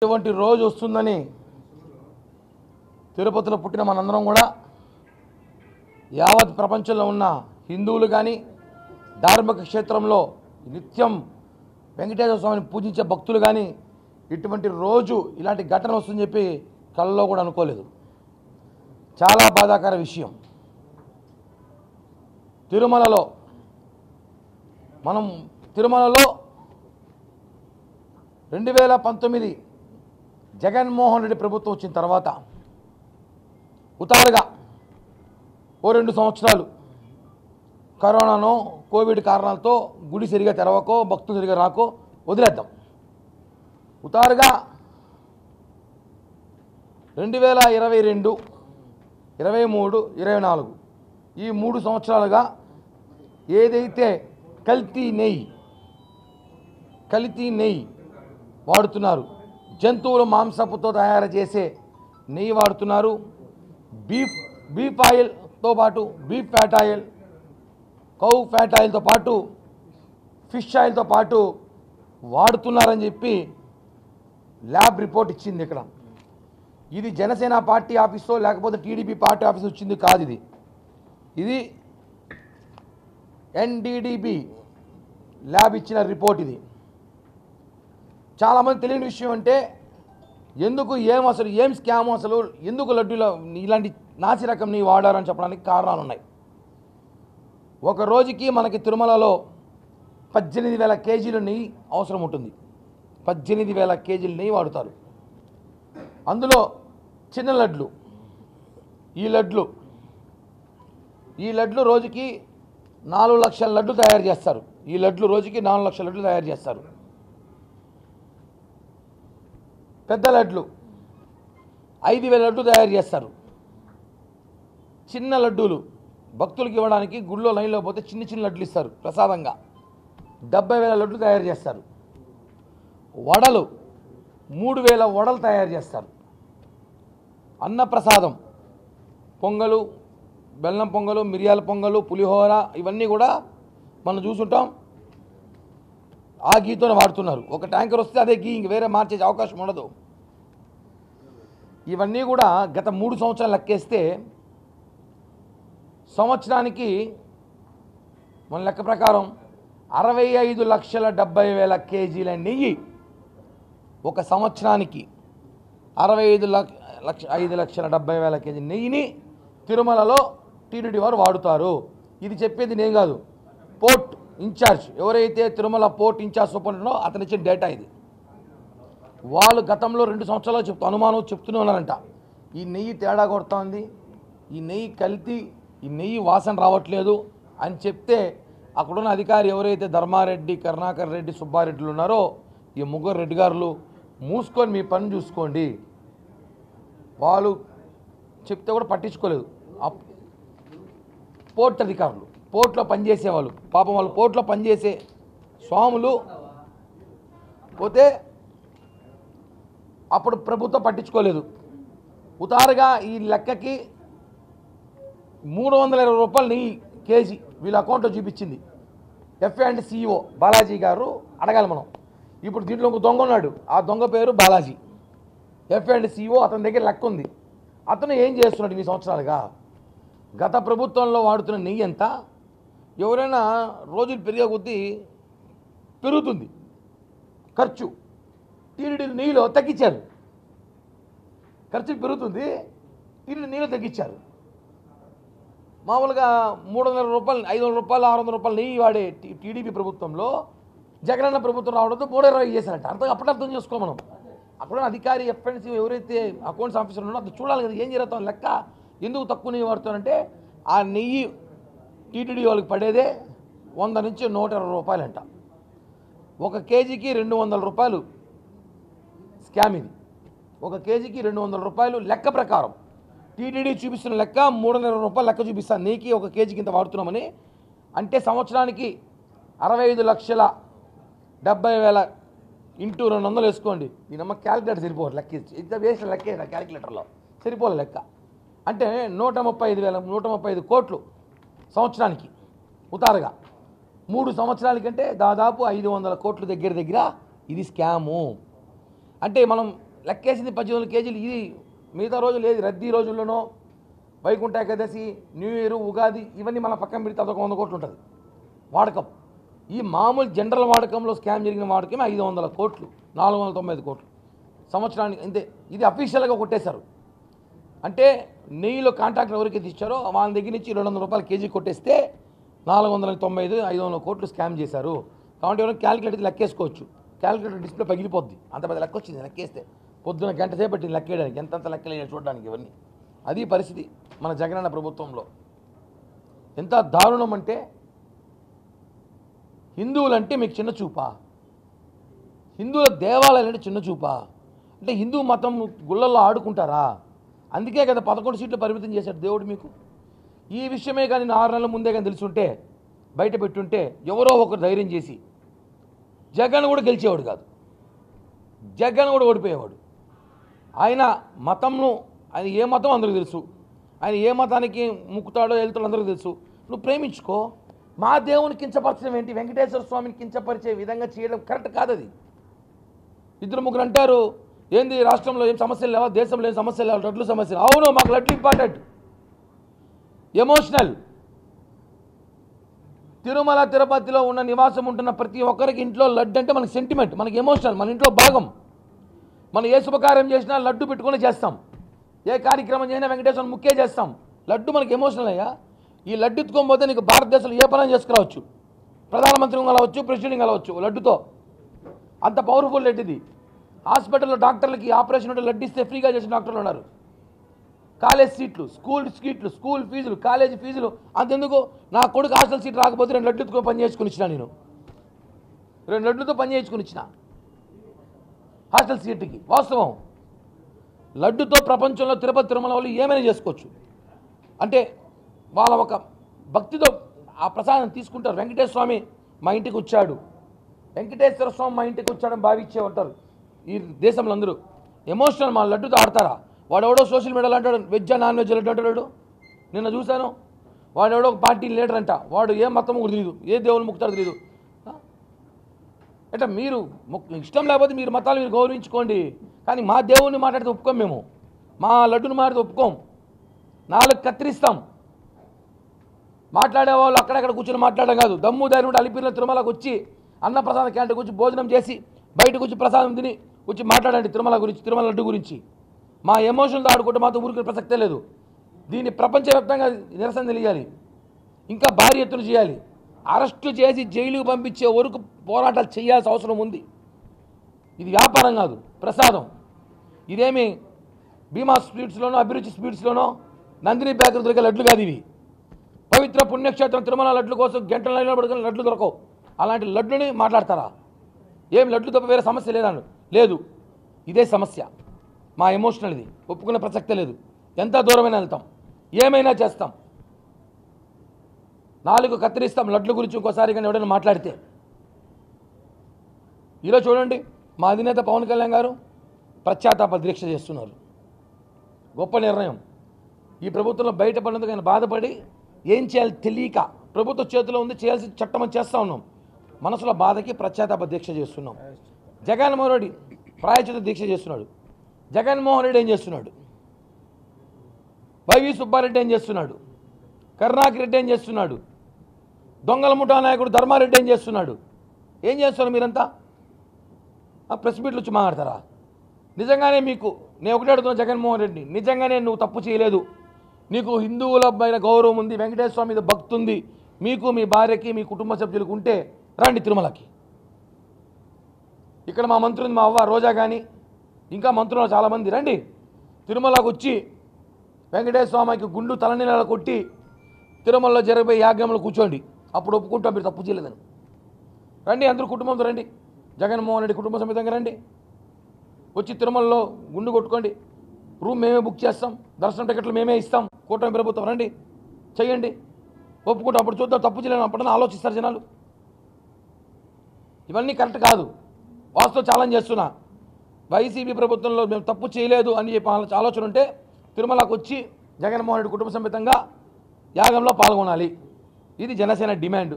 ఇటువంటి రోజు వస్తుందని తిరుపతిలో పుట్టిన మనందరం కూడా యావత్ ప్రపంచంలో ఉన్న హిందువులు కానీ ధార్మిక క్షేత్రంలో నిత్యం వెంకటేశ్వర స్వామిని పూజించే భక్తులు కానీ ఇటువంటి రోజు ఇలాంటి ఘటన వస్తుందని చెప్పి కళ్ళలో కూడా అనుకోలేదు. చాలా బాధాకర విషయం. తిరుమలలో 2019 జగన్మోహన్ రెడ్డి ప్రభుత్వం వచ్చిన తర్వాత ఉతారుగా 2 సంవత్సరాలు కరోనానో కోవిడ్ కారణాలతో గుడి సరిగా తెరవకో భక్తులు సరిగా రాకో వదిలేద్దాం. ఉతారుగా 2022, 23, 24 ఈ 3 సంవత్సరాలుగా ఏదైతే కల్తీ నెయ్యి వాడుతున్నారు, జంతువుల మాంసపుతో తయారు చేసే నెయ్యి వాడుతున్నారు, బీఫ్ ఆయిల్తో పాటు beef fat oil, cow fat ఆయిల్తో పాటు ఫిష్ ఆయిల్తో పాటు వాడుతున్నారని చెప్పి ల్యాబ్ రిపోర్ట్ ఇచ్చింది. ఇక్కడ ఇది జనసేన పార్టీ ఆఫీస్లో లేకపోతే టీడీపీ పార్టీ ఆఫీస్ వచ్చింది కాదు. ఇది ఎన్డీడీబీ ల్యాబ్ ఇచ్చిన రిపోర్ట్. ఇది చాలామంది తెలియని విషయం. అంటే ఎందుకు ఏం స్కామ్ అసలు ఎందుకు లడ్డూలో ఇలాంటి నాసి రకం నెయ్యి వాడారని చెప్పడానికి కారణాలు ఉన్నాయి. ఒక రోజుకి మనకి తిరుమలలో 18,000 కేజీల నెయ్యి అవసరం ఉంటుంది. 18,000 కేజీల నెయ్యి వాడుతారు. అందులో చిన్న లడ్లు, ఈ లడ్లు రోజుకి 4 లక్షల లడ్లు తయారు చేస్తారు. ఈ లడ్లు రోజుకి 4 లక్షల లడ్లు తయారు చేస్తారు. పెద్ద లడ్లు 5,000 లడ్లు తయారు చేస్తారు. చిన్న లడ్డూలు భక్తులకు ఇవ్వడానికి గుళ్ళో లైన్లో పోతే చిన్న లడ్లు ఇస్తారు ప్రసాదంగా. 70,000 లడ్లు తయారు చేస్తారు. వడలు 3,000 వడలు తయారు చేస్తారు. అన్నప్రసాదం పొంగలు, బెల్లం పొంగలు, మిరియాల పొంగలు, పులిహోర ఇవన్నీ కూడా మనం చూసుంటాం. ఆ గీతోనే వాడుతున్నారు. ఒక ట్యాంకర్ వస్తే అదే గీ, ఇంక వేరే మార్చే అవకాశం ఉండదు. ఇవన్నీ కూడా గత 3 సంవత్సరాలు లెక్కేస్తే సంవత్సరానికి మన లెక్క ప్రకారం 65,70,000 కేజీల నెయ్యి ఒక సంవత్సరానికి 65,70,000 కేజీ నెయ్యిని తిరుమలలో టీటీడీ వారు వాడుతారు. ఇది చెప్పేది నేను కాదు, పోర్ట్ ఇన్ఛార్జ్ ఎవరైతే తిరుమల పోర్ట్ ఇన్ఛార్జ్ సూపరింటెండెంటో అతను ఇచ్చిన డేటా ఇది. వాళ్ళు గతంలో 2 సంవత్సరాలు అనుమానం చెప్తూనే ఉన్నారంట. ఈ నెయ్యి తేడా కొడుతోంది, ఈ నెయ్యి కల్తీ, ఈ నెయ్యి వాసన రావట్లేదు అని చెప్తే అక్కడున్న అధికారి ఎవరైతే ధర్మారెడ్డి, కరుణాకర్ రెడ్డి, సుబ్బారెడ్డిలు ఉన్నారో ఈ 3 రెడ్డి గారులు మూసుకొని మీ పని చూసుకోండి. వాళ్ళు చెప్తే కూడా పట్టించుకోలేదు. పోర్ట్ అధికారులు, పోర్ట్లో పనిచేసేవాళ్ళు, పాపం వాళ్ళు పోర్ట్లో పనిచేసే స్వాములు పోతే అప్పుడు ప్రభుత్వం పట్టించుకోలేదు. ఉతారుగా ఈ లెక్కకి 320 రూపాయలు నెయ్యి కేజీ వీళ్ళ అకౌంట్లో చూపించింది. ఎఫ్ఐ సిఇఓ బాలాజీ గారు అడగాలి మనం. ఇప్పుడు దీంట్లో ఒక దొంగ ఉన్నాడు, ఆ దొంగ పేరు బాలాజీ. ఎఫ్ఐ సిఇఓ, అతని దగ్గర లెక్క ఉంది. అతను ఏం చేస్తున్నాడు ఈ సంవత్సరాలుగా? గత ప్రభుత్వంలో వాడుతున్న నెయ్యి ఎంత? ఎవరైనా రోజులు పెరిగే కొద్దీ పెరుగుతుంది ఖర్చు. టీటీడీ నెయ్యిలో తగ్గించారు, ఖర్చు పెరుగుతుంది. టీటీడీ నెయ్యిలో తగ్గించారు. మామూలుగా 300 రూపాయలు, 500 రూపాయలు, 600 రూపాయలు నెయ్యి వాడే టీడీపీ ప్రభుత్వంలో జగనన్న ప్రభుత్వం రావడంతో 320 చేశారంట. అర్థం చేసుకో మనం. అక్కడ అధికారి ఎఫ్ఎన్సీ ఎవరైతే అకౌంట్స్ ఆఫీసర్ ఉన్నారో అది చూడాలి కదా, ఏం జరుగుతాం లెక్క. ఎందుకు తక్కువ నెయ్యి వాడుతారంటే ఆ నెయ్యి టీటీడీ వాళ్ళకి పడేదే 100 నుంచి 120 రూపాయలంట. 1 కేజీకి 200 రూపాయలు స్కామ్ ఇది. 1 కేజీకి 200 రూపాయలు లెక్క ప్రకారం. టీటీడీ చూపిస్తున్న లెక్క 320 రూపాయలు లెక్క చూపిస్తాను నెయ్యికి 1 కేజీకి ఇంత వాడుతున్నామని. అంటే సంవత్సరానికి 65,70,000 ఇంటూ 200 వేసుకోండి. దీనమ్మ క్యాలిక్యులేటర్ సరిపోరు, లెక్క ఇంత వేసిన లెక్క క్యాలిక్యులేటర్లో సరిపోలే లెక్క. అంటే 135 కోట్లు సంవత్సరానికి ఉతారుగా. 3 సంవత్సరాలకంటే దాదాపు 500 కోట్ల దగ్గర ఇది స్కాము. అంటే మనం లెక్కేసింది 18 కేజీలు. ఇది మిగతా రోజులు ఏది రద్దీ రోజుల్లోనో వైకుంఠ ఏకాదశి, న్యూ ఇయర్, ఉగాది ఇవన్నీ మన పక్కన పెడితే అదొక 100 కోట్లు ఉంటుంది వాడకం. ఈ మామూలు జనరల్ వాడకంలో స్కామ్ జరిగిన వాడకమే 500 కోట్లు, 495 కోట్లు సంవత్సరానికి అంతే. ఇది అఫీషియల్గా కొట్టేశారు. అంటే నెయ్యిలో కాంట్రాక్టర్ ఎవరికి ఇచ్చారో వాళ్ళ దగ్గర నుంచి 200 రూపాయలు కేజీ కొట్టేస్తే 495, 500 కోట్లు స్కామ్ చేశారు. కాబట్టి ఎవరైనా క్యాలిక్యులేటర్ లెక్కేసుకోవచ్చు. క్యాలిక్యులేటర్ డిస్ప్లే పగిలిపోద్ది, అంత పెద్ద లెక్క వచ్చింది. లెక్కేస్తే పొద్దున గంట సేపు పట్టింది లెక్కేయడానికి, ఎంతంత లెక్కలేని చూడడానికి. ఇవన్నీ అది పరిస్థితి మన జగనన్న ప్రభుత్వంలో. ఎంత దారుణం అంటే, హిందువులంటే మీకు చిన్న చూపా, హిందువుల దేవాలయాలంటే చిన్న చూపా, అంటే హిందూ మతం గుళ్ళల్లో ఆడుకుంటారా? అందుకే కదా 11 సీట్లు పరిమితం చేశాడు దేవుడు మీకు. ఈ విషయమే కానీ 6 నెలల ముందే కానీ తెలుసుంటే, బయట పెట్టుంటే ఎవరో ఒకరు ధైర్యం చేసి జగన్ కూడా గెలిచేవాడు కాదు, జగన్ కూడా ఓడిపోయేవాడు. ఆయన మతంను, ఆయన ఏ మతం అందరికీ తెలుసు, ఆయన ఏ మతానికి ముక్కుతాడో వెళ్తాడో అందరికీ తెలుసు. నువ్వు ప్రేమించుకో. మా దేవుని కించపరచడం ఏంటి? వెంకటేశ్వర స్వామిని కించపరిచే విధంగా చేయడం కరెక్ట్ కాదు. అది 2-3 అంటారు ఏంది రాష్ట్రంలో ఏం సమస్యలు లేవా, దేశంలో ఏం సమస్యలు లేవా, లడ్లు సమస్యలు. అవును, మాకు లడ్లు ఇంపార్టెంట్, ఎమోషనల్. తిరుమల తిరుపతిలో ఉన్న నివాసం ఉంటున్న ప్రతి ఒక్కరికి ఇంట్లో లడ్డు అంటే మనకి సెంటిమెంట్, మనకి ఎమోషనల్, మన ఇంట్లో భాగం. మనం ఏ శుభకార్యం చేసినా లడ్డు పెట్టుకుని చేస్తాం, ఏ కార్యక్రమం చేసినా వెంకటేశ్వర ముక్కే చేస్తాం. లడ్డు మనకి ఎమోషనల్ అయ్యా. ఈ లడ్డు ఎత్తుకోకపోతే నీకు భారతదేశంలో ఏ పని చేసుకురావచ్చు, ప్రధానమంత్రి కలవచ్చు, ప్రెసిడెంట్ కలవచ్చు లడ్డుతో. అంత పవర్ఫుల్ లడ్డు ఇది. హాస్పిటల్లో డాక్టర్లకి ఆపరేషన్ ఉంటే లడ్డు ఇస్తే ఫ్రీగా చేసిన డాక్టర్లు ఉన్నారు. కాలేజ్ సీట్లు, స్కూల్ ఫీజులు, కాలేజీ ఫీజులు. అంతెందుకు, నా కొడుకు హాస్టల్ సీట్ రాకపోతే 2 లడ్డుతో పని చేసుకుని ఇచ్చిన, నేను 2 లడ్డుతో పని చేసుకుని ఇచ్చిన హాస్టల్ సీట్కి. వాస్తవం, లడ్డుతో ప్రపంచంలో తిరుపతి తిరుమల వాళ్ళు ఏమైనా చేసుకోవచ్చు. అంటే వాళ్ళ ఒక భక్తితో ఆ ప్రసాదం తీసుకుంటారు. వెంకటేశ్వర స్వామి మా ఇంటికి వచ్చాడు, వెంకటేశ్వర స్వామి మా ఇంటికి వచ్చాడని భావించే ఉంటారు ఈ దేశంలో అందరూ. ఎమోషనల్. మా లడ్డుతో ఆడతారా? వాడెవడో సోషల్ మీడియాలో అంటాడు వెజ్ నాన్ వెజ్ లడ్డు అంటాడు. నిన్న చూశాను, వాడెవడో ఒక పార్టీ లీడర్ అంట, వాడు ఏ మతం కూడా తెలియదు, ఏ దేవుని ముక్తాడు తెలియదు. అంటే మీరు ఇష్టం లేకపోతే మీరు మతాలు మీరు గౌరవించుకోండి, కానీ మా దేవుణ్ణి మాట్లాడితే ఒప్పుకోం. మేము మా లడ్డుని మాట్లాడితే ఒప్పుకోం. 4 కత్తిరిస్తాం. మాట్లాడే వాళ్ళు అక్కడక్కడ కూర్చొని మాట్లాడడం కాదు, దమ్ము ధైర్యం అలిపిరిలో తిరుమలకు వచ్చి అన్నప్రసాద క్యాంటీన్ వచ్చి భోజనం చేసి బయటకు వచ్చి ప్రసాదం తిని వచ్చి మాట్లాడండి తిరుమల గురించి, తిరుమల లడ్డు గురించి. మా ఎమోషన్తో ఆడుకుంటే మాతో ఊరికి ప్రసక్తే లేదు. దీన్ని ప్రపంచవ్యాప్తంగా నిరసన తెలియాలి, ఇంకా భారీ ఎత్తున చేయాలి. అరెస్టు చేసి జైలుకు పంపించే వరకు పోరాటాలు చేయాల్సిన అవసరం ఉంది. ఇది వ్యాపారం కాదు, ప్రసాదం. ఇదేమి భీమా స్వీట్స్లోనో, అభిరుచి స్వీట్స్లోనో, నందిని బేకరీ దొరికే లడ్లు కాదు ఇవి. పవిత్ర పుణ్యక్షేత్రం తిరుమల లడ్ల కోసం గంటల లైన్లో పడుకుని లడ్లు దొరకవు. అలాంటి లడ్లుని మాట్లాడతారా? ఏం లడ్లు తప్ప వేరే సమస్య లేదన్నాడు. లేదు, ఇదే సమస్య. మా ఎమోషనల్ ఇది, ఒప్పుకునే ప్రసక్తే లేదు. ఎంత దూరమైనా వెళ్తాం, ఏమైనా చేస్తాం. 4 కత్తిరిస్తాం లడ్ల గురించి ఇంకోసారి కానీ ఎవడైనా మాట్లాడితే. ఈరోజు చూడండి, మా అధినేత పవన్ కళ్యాణ్ గారు పశ్చాత్తాప దీక్ష చేస్తున్నారు. గొప్ప నిర్ణయం. ఈ ప్రభుత్వంలో బయటపడినందుకు ఆయన బాధపడి ఏం చేయాలి తెలియక ప్రభుత్వ చేతిలో ఉంది, చేయాల్సిన చట్టం అని చేస్తూ ఉన్నాం. మనసులో బాధకి పశ్చాత్తాప దీక్ష చేస్తున్నాం. జగన్మోహన్ రెడ్డి ప్రాయచిత దీక్ష చేస్తున్నాడు. జగన్మోహన్ రెడ్డి ఏం చేస్తున్నాడు? వైవి సుబ్బారెడ్డి ఏం చేస్తున్నాడు? కరుణాకర్ రెడ్డి ఏం చేస్తున్నాడు? దొంగల ముఠా నాయకుడు ధర్మారెడ్డి ఏం చేస్తున్నాడు? ఏం చేస్తున్నారు మీరంతా? ప్రెస్ మీట్లు వచ్చి మాట్లాడతారా? నిజంగానే మీకు నేను ఒకటే అడుగుతున్నా జగన్మోహన్ రెడ్డి, నిజంగానే నువ్వు తప్పు చేయలేదు, నీకు హిందువుల పైన గౌరవం ఉంది, వెంకటేశ్వర స్వామి మీద భక్తి ఉంది, మీకు మీ భార్యకి మీ కుటుంబ సభ్యులకు ఉంటే రండి తిరుమలకి. ఇక్కడ మా మంత్రులు, మా అవ్వ రోజా కానీ ఇంకా మంత్రులు చాలామంది రండి తిరుమలకు వచ్చి వెంకటేశ్వర స్వామికి గుండు తలనీళ్ళ కొట్టి తిరుమలలో జరిగిపోయి యాగంలో కూర్చోండి. అప్పుడు ఒప్పుకుంటాం మీరు తప్పు చేయలేదని. రండి, అందరూ కుటుంబంతో రండి, జగన్మోహన్ రెడ్డి కుటుంబ సమేతంగా రండి. వచ్చి తిరుమలలో గుండు కొట్టుకోండి. రూమ్ మేమే బుక్ చేస్తాం, దర్శనం టికెట్లు మేమే ఇస్తాం. కూటమి ప్రభుత్వం రండి, చెయ్యండి, ఒప్పుకుంటాం. అప్పుడు చూద్దాం తప్పు చేయలేము, అప్పుడన్నా ఆలోచిస్తారు జనాలు. ఇవన్నీ కరెక్ట్ కాదు. వాస్తవం ఛాలెంజ్ చేస్తున్నా. వైసీపీ ప్రభుత్వంలో మేము తప్పు చేయలేదు అని చెప్పి ఆలోచన ఉంటే తిరుమలకు వచ్చి జగన్మోహన్ రెడ్డి కుటుంబ సమేతంగా యాగంలో పాల్గొనాలి. ఇది జనసేన డిమాండ్.